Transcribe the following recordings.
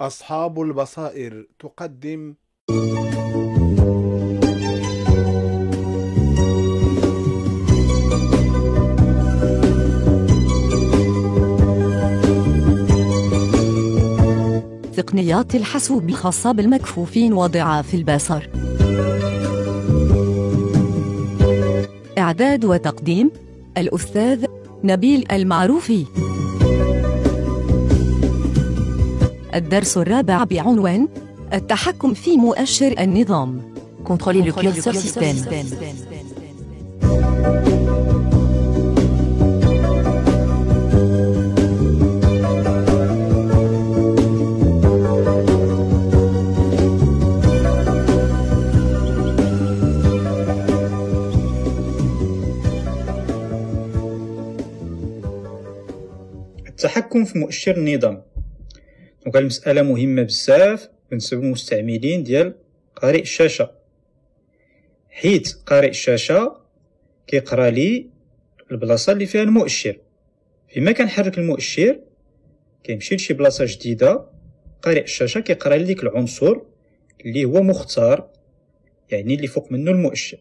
أصحاب البصائر تقدم تقنيات الحاسوب الخاصة بالمكفوفين وضعاف البصر. إعداد وتقديم الأستاذ نبيل المعروفي. الدرس الرابع بعنوان التحكم في مؤشر النظام. Contrôler le curseur système. التحكم في مؤشر النظام. دونك المسألة مهمة بزاف بالنسبة للمستعملين ديال قارئ الشاشة، حيت قارئ الشاشة كيقرا لي البلاصة اللي فيها المؤشر. فيما كنحرك المؤشر كيمشي لشي بلاصة جديدة، قارئ الشاشة كيقرا لي ديك العنصر اللي هو مختار، يعني اللي فوق منه المؤشر.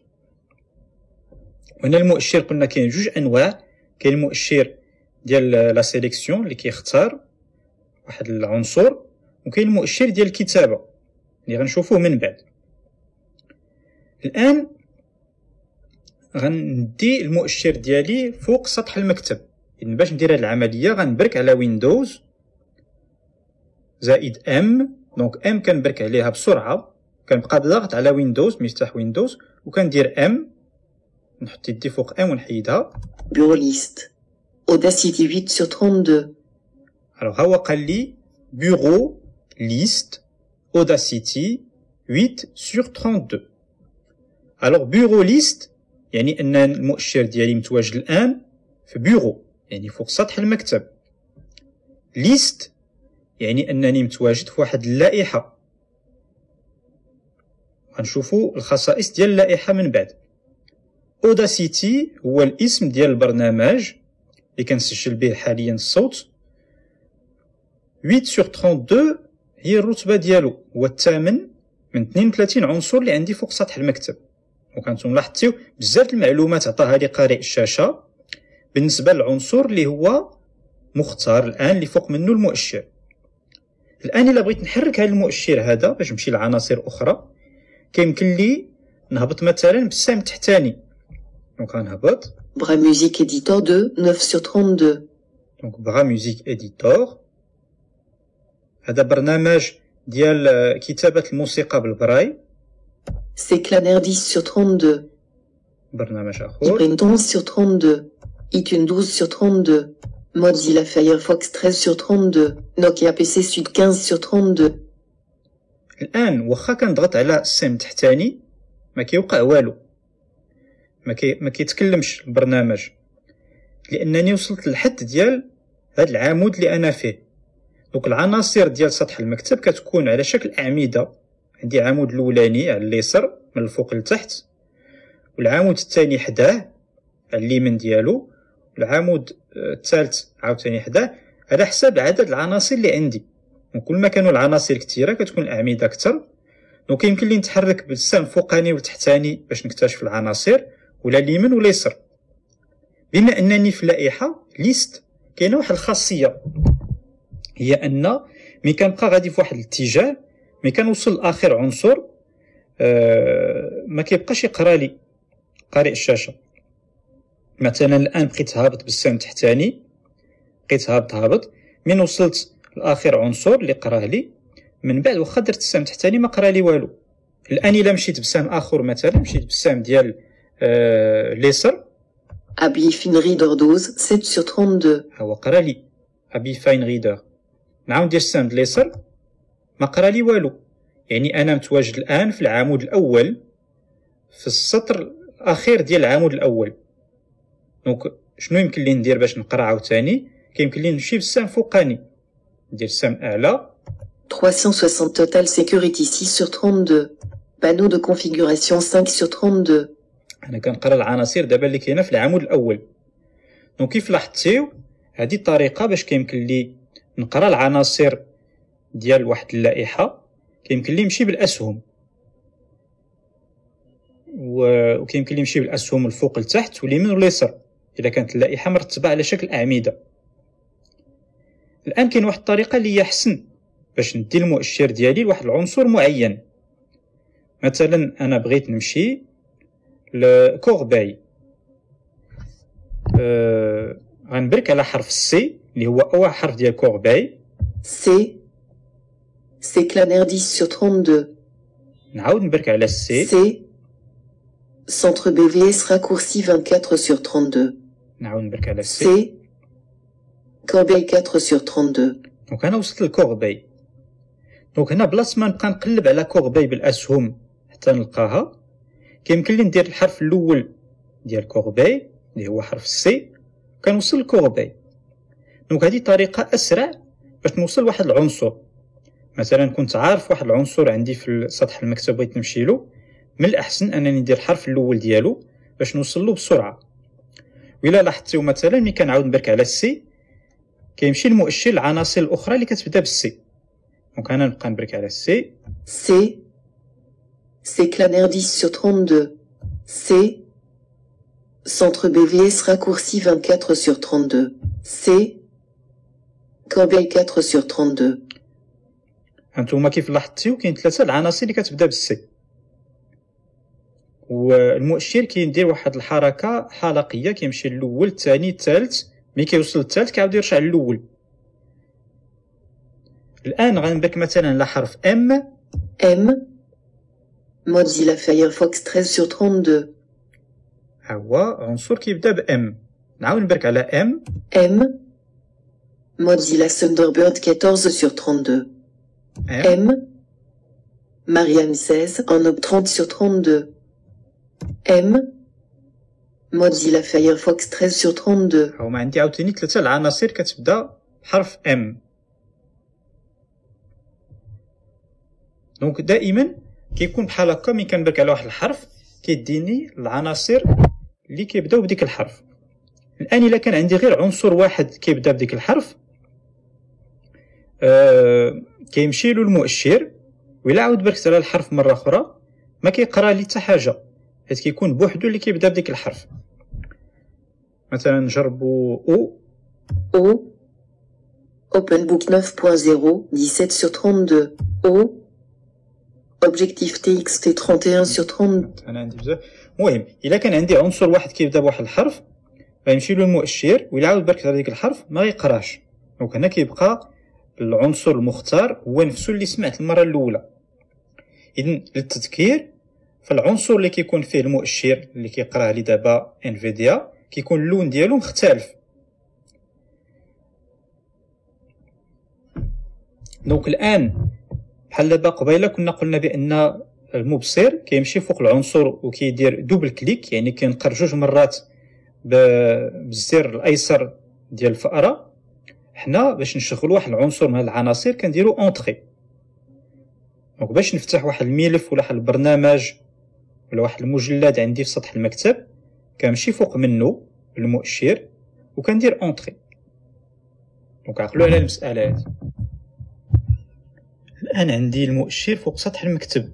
وهنا المؤشر قلنا كاين جوج انواع، كاين المؤشر ديال لا سيليكسيون اللي كيختار واحد العنصر، وكاين المؤشر ديال الكتابة اللي غنشوفوه من بعد. الآن غندي المؤشر ديالي فوق سطح المكتب، يعني باش ندير هاد العملية غنبرك على ويندوز زائد ام. دونك ام كنبرك عليها بسرعة، كنبقى ضاغط على ويندوز، مفتاح ويندوز، وكندير ام، نحط يدي فوق ام ونحيدها. Bureau liste Audacity 8/32. Alors هو قال لي Bureau liste Audacity 8/32. Alors Bureau liste يعني أن المؤشر ديالي متواجد الآن في بيرو، يعني فوق سطح المكتب. list يعني أنني متواجد في واحد اللائحة. غنشوفوا الخصائص ديال اللائحة من بعد. Audacity هو الاسم ديال البرنامج اللي كنسجل به حاليا الصوت. 8/32 هي الرتبة ديالو، هو الثامن من 32 عنصر اللي عندي فوق سطح المكتب. وكانتم لاحظتيو بزاف المعلومات عطاها لي قارئ الشاشة بالنسبة للعنصر اللي هو مختار الآن اللي فوق منه المؤشر. الآن إلا بغيت نحرك هذا المؤشر هذا باش نمشي لعناصر أخرى، كيمكن لي نهبط مثلا بالسهم التحتاني. دونك غنهبط Bras Music Editor 2 9/32. دونك بغا ميوزيك اديتور، هذا برنامج ديال كتابة الموسيقى بالبراي. Séclaner 10/32. برنامج آخر iPrint 11/32. iTunes 12/32. Mozilla Firefox 13/32. Nokia PC Sud 15/32. الآن واخا كنضغط على السهم التحتاني ما كيوقع والو، ما كيتكلمش البرنامج، لأنني وصلت للحد ديال هذا العمود اللي أنا فيه. دونك العناصر ديال سطح المكتب كتكون على شكل أعمدة، عندي عمود الأولاني على اليسار من الفوق لتحت، والعمود الثاني حداه على اليمين ديالو، والعمود الثالث عاوتاني حداه، على حساب عدد العناصر اللي عندي. وكل ما كانوا العناصر كثيرة كتكون الأعمدة أكثر. دونك يمكن لي نتحرك بالسهم الفوقاني والتحتاني باش نكتشف العناصر، ولا اليمين ولا اليسار. بما أنني في اللائحة ليست كاينه واحد الخاصية، هي أن ملي كنبقى غادي في واحد الاتجاه، ملي كنوصل لآخر عنصر ما كيبقاش يقرا لي قارئ الشاشة. مثلا الآن بقيت هابط بالسهم التحتاني، بقيت هابط من وصلت لآخر عنصر اللي قراه لي، من بعد واخا درت السهم التحتاني ما قرا لي والو. الآن إلا مشيت بسهم آخر، مثلا مشيت بالسهم ديال اليسار، Abi Fine Reader 12 7/32. هو قرا لي أبي فاين ريدر. نعاود ندير السهم اليسار ما قرا لي والو، يعني أنا متواجد الآن في العمود الأول في السطر الأخير ديال العمود الأول. دونك شنو يمكن لي ندير باش نقرا عاوتاني؟ كيمكن لي نمشي بالسهم فوقاني، ندير السهم أعلى 360 Total Security 6/32. Panneau de configuration 5/32. أنا كنقرا العناصر دابا اللي كاينه في العمود الأول. دونك كيف لاحظتيو هذه الطريقة باش كيمكن لي نقرا العناصر ديال واحد اللائحه كيمكن ليه يمشي بالاسهم، وكيمكن ليه يمشي بالاسهم الفوق لتحت واليمين واليسار اذا كانت اللائحه مرتبه على شكل اعمده. الان كاين واحد الطريقه اللي هي احسن باش ندي المؤشر ديالي لواحد العنصر معين. مثلا انا بغيت نمشي لكورباي، غنبرك على حرف سي اللي هو اول حرف ديال كورباي. C. Séclaner 10 sur 32. نعاود نبرك على سي. C. Centre BVS raccourci 24 sur 32. نعاود نبرك على سي. C. Corbeil 4 sur 32. دونك انا وصلت لكورباي. دونك هنا بلاص ما نبقى نقلب على كورباي بالاسهم حتى نلقاها، كيمكن لي ندير الحرف الاول ديال كورباي اللي هو حرف سي كنوصل لكورباي. دونك هذه طريقه اسرع باش نوصل لواحد العنصر. مثلا كنت عارف واحد العنصر عندي في سطح المكتب بغيت نمشي له، من الاحسن انني ندير الحرف الاول ديالو باش نوصل له بسرعه. وإلا لاحظتوا مثلا ملي كنعاود نبرك على السي كيمشي المؤشر العناصر الاخرى اللي كتبدا بالسي. دونك انا نبقى نبرك على السي. C. Séclaner 10 sur 32. C. Centre BVS raccourci 24 sur 32. C. Corbeil 4 sur 32. هانتوما كيف لاحظتيو كاين ثلاثه العناصر اللي كتبدا بالسي، والمؤشر كيدير واحد الحركه حلقيه كيمشي للاول الثاني الثالث، ملي كيوصل للثالث كيعاود يرجع للاول. الان غنبرك مثلا على حرف ام. M. Mozilla Firefox 13 sur 32. ها هو عنصر كيبدا بام. نعاود نبرك على ام. M. Mozilla Thunderbird 14 sur 32. M. Marianne 16 en op 30 sur 32. M. Mozilla Firefox 13 sur 32. هما عندي عاوتاني ثلاثه العناصر كتبدا بحرف ام. دونك دائما كيكون بحال هكا ملي كنبرك على واحد الحرف كيديني العناصر اللي كيبداو بديك الحرف. الان الا كان عندي غير عنصر واحد كيبدا بديك الحرف كيمشي له المؤشر، وإلا عاود بركت على الحرف مره اخرى ما كيقرا لي حتى حاجه حيت كيكون بوحدو اللي كيبدا بديك الحرف. مثلا نجربوا او. O. OpenBook 9.0 17 sur 32. O. Objectif TXT 31 sur 30. انا عندي بزاف. المهم الا كان عندي عنصر واحد كيبدا بواحد الحرف غيمشي له المؤشر، وإلا عاود بركت على ديك الحرف ما يقراش. دونك هنا كيبقى العنصر المختار هو نفسه اللي سمعت المره الاولى. اذن للتذكير فالعنصر اللي كيكون فيه المؤشر اللي كيقراه لي دابا انفيديا كيكون اللون ديالو مختلف. دونك الان بحال دابا قبيله كنا قلنا بان المبصر كيمشي فوق العنصر وكيدير دوبل كليك، يعني كينقر جوج مرات بالزر الايسر ديال الفأرة. حنا باش نشغلوا واحد العنصر من هاد العناصر كنديرو اونطري. دونك باش نفتح واحد الملف ولا واحد البرنامج ولا واحد المجلد عندي في سطح المكتب كنمشي فوق منه بالمؤشر وكندير اونطري. دونك عقلوا على المساله هذه. الان عندي المؤشر فوق سطح المكتب،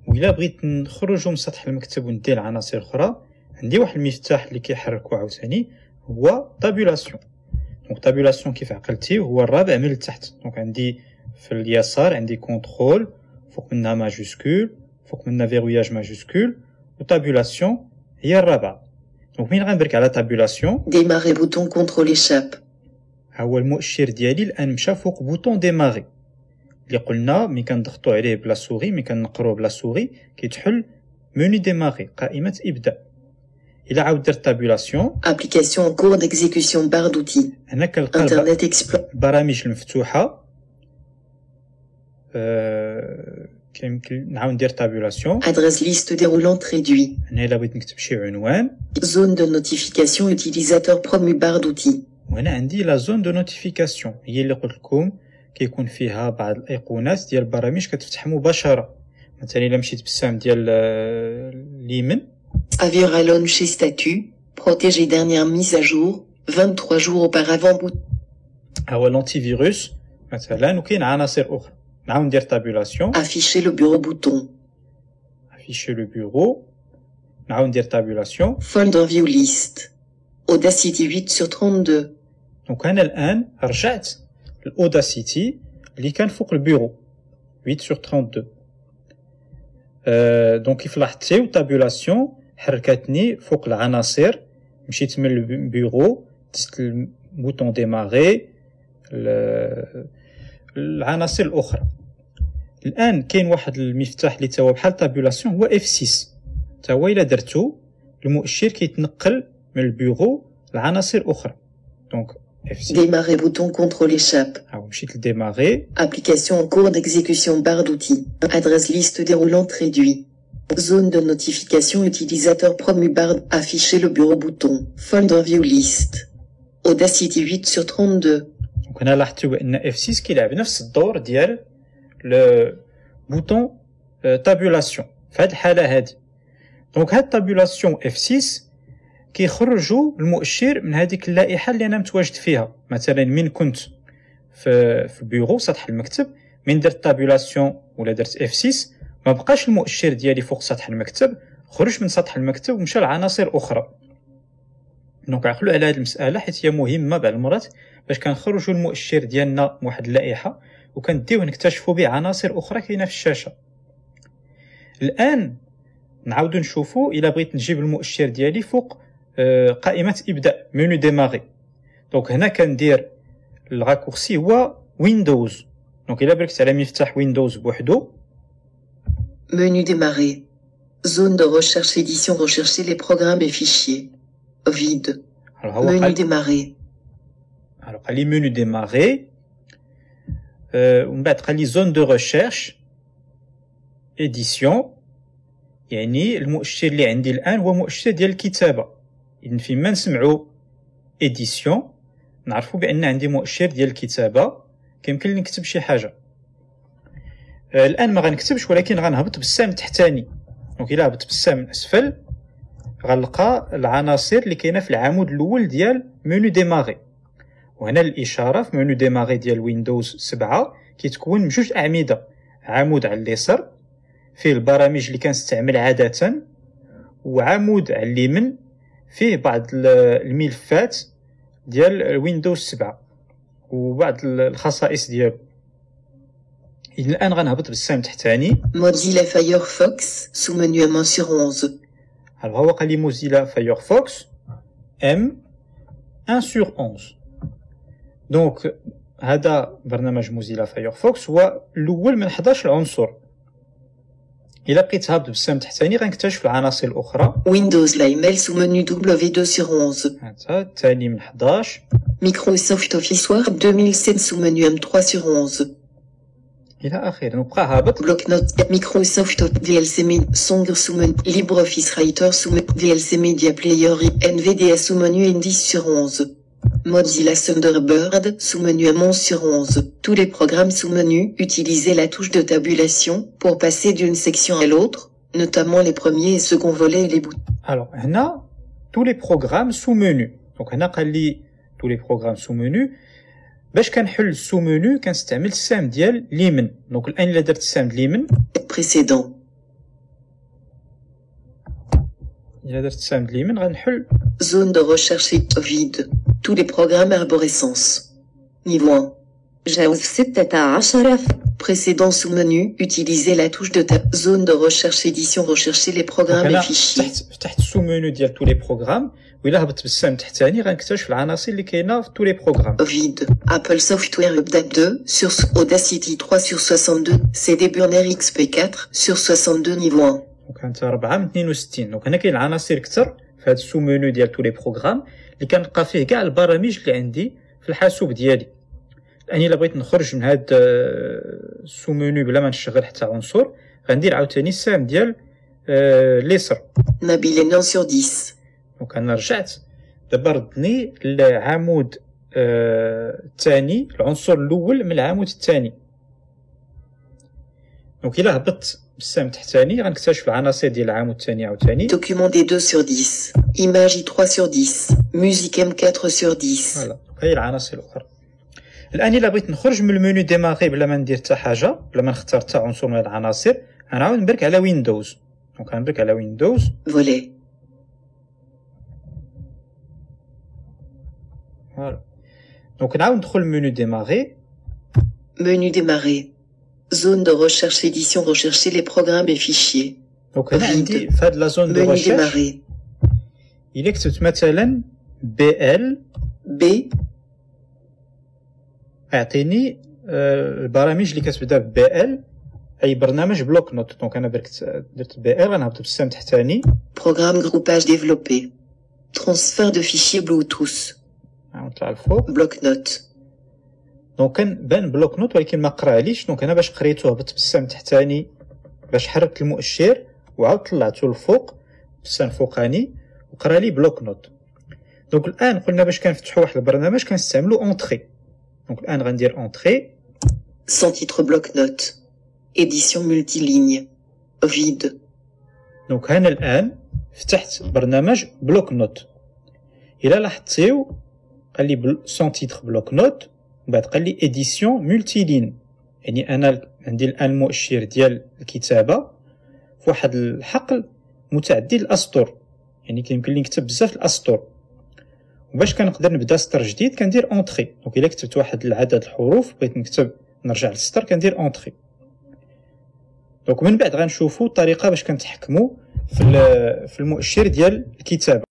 وإلا بغيت نخرجو من سطح المكتب وندير عناصر اخرى عندي واحد المفتاح اللي كيحركو عاوتاني هو طابولاسيون. دونك طابولاسيون كيف عقلتي هو الرابع من التحت. دونك عندي في اليسار عندي كونترول، فوق منها ماجوسكول، فوق منها فيروياج ماجوسكول، وطابولاسيون هي الرابعه. دونك مين غنبرك على طابولاسيون Démarrer bouton contrôle échappe. ها هو المؤشر ديالي الان مشى فوق بوطون ديماري اللي قلنا ملي كنضغطوا عليه بلا سوري، ملي كنقروه بلا سوري كيتحل مني ديماري قائمه ابداء. الى عاود درت طابولاسيون Application en cours d'exécution barre d'outils. هنا كنلقى Internet Explorer. البرامج المفتوحه. كيمكن نعاود ندير طابولاسيون. Adresse liste déroulante réduit. هنا الا بغيت نكتب شي عنوان Zone de notification utilisateur promu barre d'outils. وهنا عندي لا زون دو نوتيفيكاسيون هي اللي قلت لكم كيكون فيها بعض الايقونات ديال البرامج كتفتح مباشره. مثلا الا مشيت بالسهم ديال اليمين Avira launcher statut. Protéger dernière mise à jour. 23 jours auparavant boot. هو الانتي فيروس مثلا وكاين عناصر اخرى نعاود ندير تابولاسيون Afficher le bureau bouton. afficher le bureau نعاود ندير تابولاسيون Folder view list. Audacity 8 sur 32. دونك انا الان رجعت الاوداسيتي اللي كان فوق البيرو 8 sur 32 دونك كيف لاحظتيو تابولاسيون حركتني فوق العناصر مشيت من البيرو دزت البوطون ديماري العناصر الاخرى الان كاين واحد المفتاح اللي توا بحال تابولاسيون هو F6 توا الا درتو المؤشر كيتنقل من البيرو لعناصر اخرى دونك F6 Démarrer bouton contrôle échappe. هاو مشيت لديماري Application en cours d'exécution barre d'outils. Adresse liste déroulante réduit. Zone de notification utilisateur promu barre. Afficher le bureau bouton. Folder view list. Audacity 8 sur 32. دونك هنا لاحظتوا بان F6 كيلعب نفس الدور ديال لو بوطون تابولاسيون في هذه الحاله هذه دونك هاد تابولاسيون F6 كيخرجوا المؤشر من هذيك اللائحه اللي انا متواجد فيها مثلا من كنت في البيرو سطح المكتب من درت تابولاسيون ولا درت F6 ما بقاش المؤشر ديالي فوق سطح المكتب خرج من سطح المكتب ومشى لعناصر اخرى دونك عقلوا على هذه المساله حيت هي مهمه بعض المرات باش كنخرجوا المؤشر ديالنا من واحد اللائحه وكنديوه نكتشفوا به عناصر اخرى كاينه في الشاشه الان نعاودو نشوفوا الا بغيت نجيب المؤشر ديالي فوق قائمه ابداء منو ديماري دونك هنا كندير الراكورسي هو ويندوز دونك الا بركت على مفتاح ويندوز بوحدو Menu démarrer. Zone de recherche édition rechercher les programmes et fichiers. Vide. Menu démarrer. alors قال لي منو ديماري ومن بعد قال لي زون دو ريشيرش اديسيون يعني المؤشر اللي عندي الان هو مؤشر ديال الكتابه اذا فيما نسمعوا اديسيون نعرفوا بان عندي مؤشر ديال الكتابه كيمكن لي نكتب شي حاجه الان ما غنكتبش ولكن غنهبط بالسهم التحتاني دونك الا هبطت بالسهم من اسفل غنلقى العناصر اللي كاينه في العمود الاول ديال منو ديماري وهنا الاشاره في منو ديماري ديال ويندوز 7 كيتكون من جوج اعمده عمود على اليسار فيه البرامج اللي كنستعمل عاده وعمود على اليمين فيه بعض الملفات ديال ويندوز 7 وبعض الخصائص ديالو إذن الان غنهبط بالسهم التحتاني Mozilla Firefox sous menu M1 sur 11. alors هو قال لي موزيلا فايرفوكس ام 1 sur 11 دونك هذا برنامج موزيلا فايرفوكس هو الاول من 11 عنصر الا بقيت هابط بالسهم التحتاني غنكتشف العناصر الاخرى Windows Limail sous menu W2 sur 11. هذا الثاني من 11 Microsoft Office Word 2007 sous menu M3 sur 11. الى اخره نبقى هابط Bloc-notes Microsoft VLC Media Song sous menu LibreOffice Writer sous menu VLC Media Player NVDA sous menu N10 sur 11. Mozilla Thunderbird sous menu M11 sur 11. Tous les programmes sous menu utilisez la touche de tabulation pour passer d'une section à l'autre, notamment les premiers et seconds volets et les boutons. alors هنا tous les programmes sous menu دونك هنا قال لي tous les programmes sous menu باش كنحل السو منو كنستعمل السهم ديال اليمين دونك الان الا درت السهم اليمين Précédent. الا درت السهم اليمين غنحل Zone de recherche vide. Tous les programmes arborescence. Niveau 1. جاوز 16. Précédent sous-menu. Utilisez la touche de zone de recherche édition. Rechercher les programmes et هنا fichiers. فتحت السو منو ديال tous les programmes وإلا هبطت بالسهم التحتاني غنكتشف العناصر اللي كاينه في tous les programmes Vide. Apple Software Update 2 sur Audacity 3 sur 62. CD Burner XP4 sur 62 niveau 1. دونك انت 4 من 62 دونك هنا كاين عناصر كثر في هذا السو منو ديال tous les programmes اللي كنلقى فيه كاع البرامج اللي عندي في الحاسوب ديالي الان الا بغيت نخرج من هذا السو منو بلا ما نشغل حتى عنصر غندير عاوتاني السهم ديال اليسار Nabil 9 sur 10. دونك انا رجعت دابا ردني العمود الثاني العنصر الاول من العمود الثاني دونك الا هبطت بالسهم التحتاني غنكتشف العناصر ديال العمود الثاني عاوتاني Document D2 sur 10. Image I3 sur 10. Musique M4 sur 10. فوالا هاي العناصر الاخرى الان الا بغيت نخرج من المنيو ديماغي بلا ما ندير حتى حاجه، بلا ما نختار حتى عنصر من العناصر، غنعاود نبرك على ويندوز. دونك غنبرك على ويندوز Volet. فوالا. دونك نعاود ندخل المنيو ديماغي. Menu démarrer. Zone de recherche édition rechercher les programmes et fichiers. دونك هنا عندي في هاد لا زون دو Menu ريشيرش démarrer. الا كتبت مثلا بي ال B. اعطيني البرامج اللي كتبدا بي ال، اي برنامج بلوك نوت. دونك انا درت بي ال، غنهبط بالسهم تحتاني، Programme groupage développé. Transfert de fichiers Bluetooth. نطلع الفوق. Bloc-notes. دونك كنبان بلوك نوت ولكن ما قراهليش. دونك انا باش قريتو هبطت بالسهم تحتاني باش حركت المؤشر وعاود طلعتو الفوق بالسهم فوقاني وقرا لي بلوك نوت. دونك الان قلنا باش كنفتحو واحد البرنامج كنستعملو اونطري. دونك الان غندير اونطري. Sans titre bloc-notes. Édition multiligne. Vide. دونك هنا الان فتحت برنامج بلوك نوت. الى لاحظتيو قال لي سون تيتر بلوك نوت، ومن بعد قال لي اديسيون ملتي لين، يعني انا عندي الان المؤشر ديال الكتابه في واحد الحقل متعدد الاسطر، يعني كيمكن لي نكتب بزاف الاسطر. وباش كنقدر نبدا سطر جديد كندير اونطري. دونك الا كتبت واحد العدد الحروف بغيت نكتب نرجع للسطر كندير اونطري. دونك من بعد غنشوفوا الطريقه باش كنتحكموا في المؤشر ديال الكتابه.